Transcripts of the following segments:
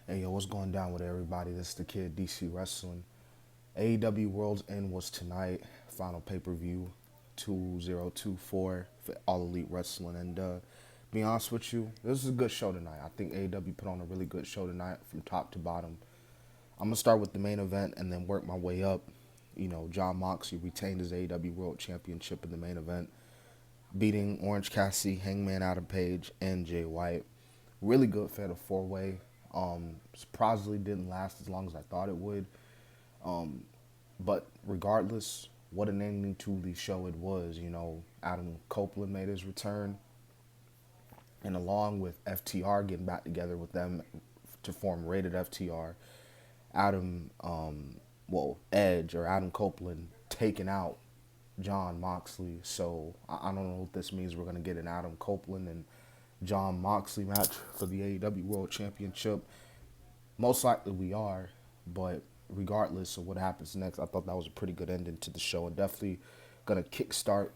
Hey yo, what's going down with everybody? This is the kid DC Wrestling. AEW Worlds End was tonight. Final pay-per-view 2024 for All Elite Wrestling. And be honest with you, this is a good show tonight. I think AEW put on a really good show tonight from top to bottom. I'm gonna start with the main event and then work my way up. You know, Jon Moxley retained his AEW World Championship in the main event, beating Orange Cassidy, Hangman Adam Page, and Jay White. Really good fatal four-way. Surprisingly didn't last as long as I thought it would. But regardless, what an ending to the show it was. You know, Adam Copeland made his return, and along with FTR getting back together with them to form Rated FTR, Adam, Edge or Adam Copeland taking out Jon Moxley. So I don't know if this means we're gonna get an Adam Copeland and Jon Moxley match for the AEW World Championship. Most likely we are, but regardless of what happens next, I thought that was a pretty good ending to the show and definitely gonna kickstart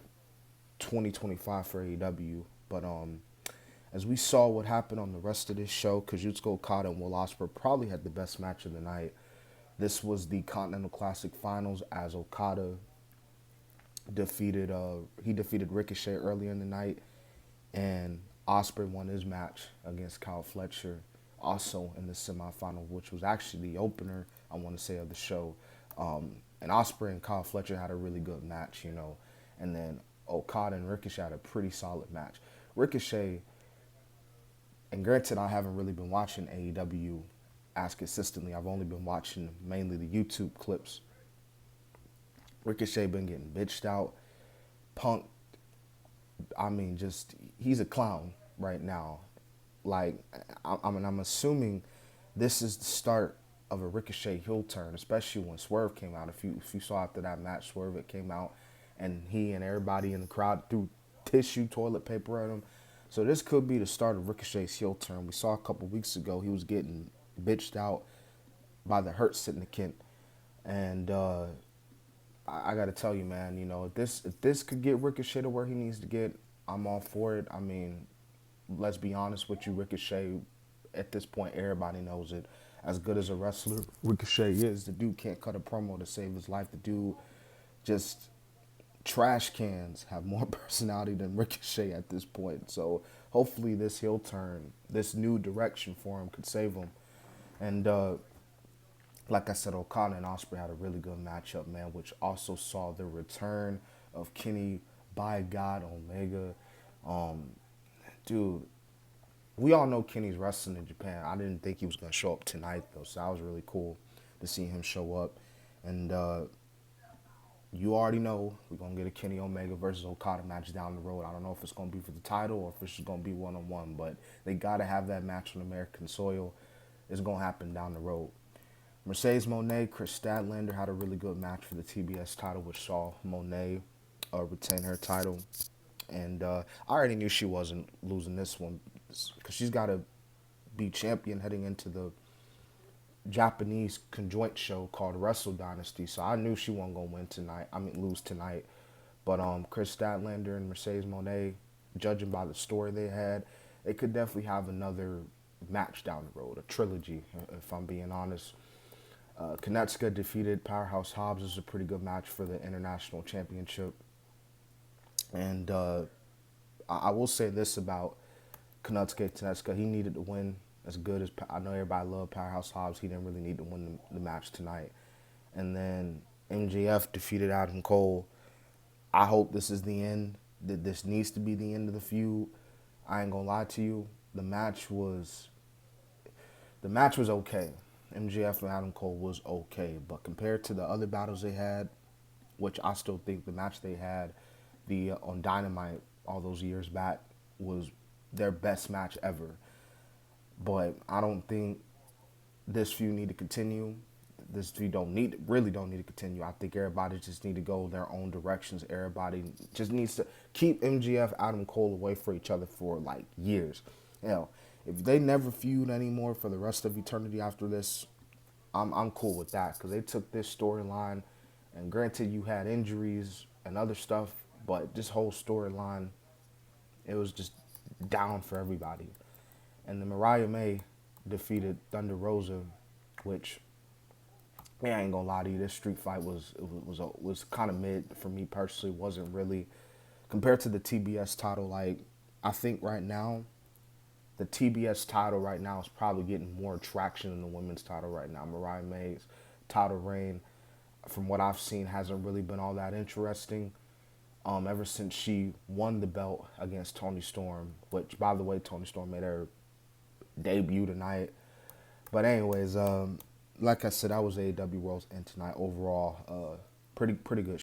2025 for AEW. But as we saw what happened on the rest of this show, Kazuchika Okada and Will Ospreay probably had the best match of the night. This was the Continental Classic Finals as Okada defeated Ricochet earlier in the night, and Ospreay won his match against Kyle Fletcher, also in the semifinal, which was actually the opener, I want to say, of the show. And Ospreay and Kyle Fletcher had a really good match, you know. And then Okada and Ricochet had a pretty solid match. Ricochet, and granted, I haven't really been watching AEW as consistently. I've only been watching mainly the YouTube clips. Ricochet been getting bitched out. Punk, I mean, just he's a clown right now. Like, I'm assuming this is the start of a Ricochet heel turn, especially when Swerve came out. If you saw after that match, Swerve it came out, and he and everybody in the crowd threw tissue, toilet paper at him. So this could be the start of Ricochet's heel turn. We saw a couple weeks ago he was getting bitched out by the Hurt Syndicate, and I got to tell you, man, you know, if this could get Ricochet to where he needs to get, I'm all for it. I mean, let's be honest with you, Ricochet, at this point, everybody knows it. As good as a wrestler Ricochet is, the dude can't cut a promo to save his life. The dude just trash cans have more personality than Ricochet at this point. So hopefully this heel turn, this new direction for him could save him. And like I said, Okada and Ospreay had a really good matchup, man, which also saw the return of Kenny by God Omega. Um, Dude, we all know Kenny's wrestling in Japan. I didn't think he was going to show up tonight, though, so that was really cool to see him show up. And you already know we're going to get a Kenny Omega versus Okada match down the road. I don't know if it's going to be for the title or if it's just going to be one-on-one, but they got to have that match on American soil. It's going to happen down the road. Mercedes Moné, Chris Statlander had a really good match for the TBS title, which saw Moné retain her title. And I already knew she wasn't losing this one because she's got to be champion heading into the Japanese conjoint show called Wrestle Dynasty. So I knew she wasn't gonna win tonight. I mean, lose tonight. But Chris Statlander and Mercedes Moné, judging by the story they had, they could definitely have another match down the road, a trilogy, if I'm being honest. Kanetsuka defeated Powerhouse Hobbs. It was a pretty good match for the International Championship. And I will say this about Kanetsuka. He needed to win as good as I know everybody loved Powerhouse Hobbs. He didn't really need to win the match tonight. And then MJF defeated Adam Cole. I hope this is the end. That this needs to be the end of the feud. I ain't gonna lie to you. The match was okay. MJF and Adam Cole was okay, but compared to the other battles they had, which I still think the match they had on Dynamite all those years back was their best match ever. But I don't think this feud need to continue. This feud really don't need to continue. I think everybody just need to go their own directions. Everybody just needs to keep MGF, Adam Cole away from each other for like years. Hell, if they never feud anymore for the rest of eternity after this, I'm cool with that because they took this storyline, and granted you had injuries and other stuff, but this whole storyline, it was just down for everybody. And the Mariah May defeated Thunder Rosa, which, yeah, I ain't gonna lie to you, this street fight was kind of mid for me personally. Wasn't really compared to the TBS title. Like, I think right now, the TBS title right now is probably getting more traction than the women's title right now. Mariah May's title reign, from what I've seen, hasn't really been all that interesting. Ever since she won the belt against Toni Storm, which, by the way, Toni Storm made her debut tonight. But anyways, like I said, that was AEW Worlds End tonight. Overall, pretty good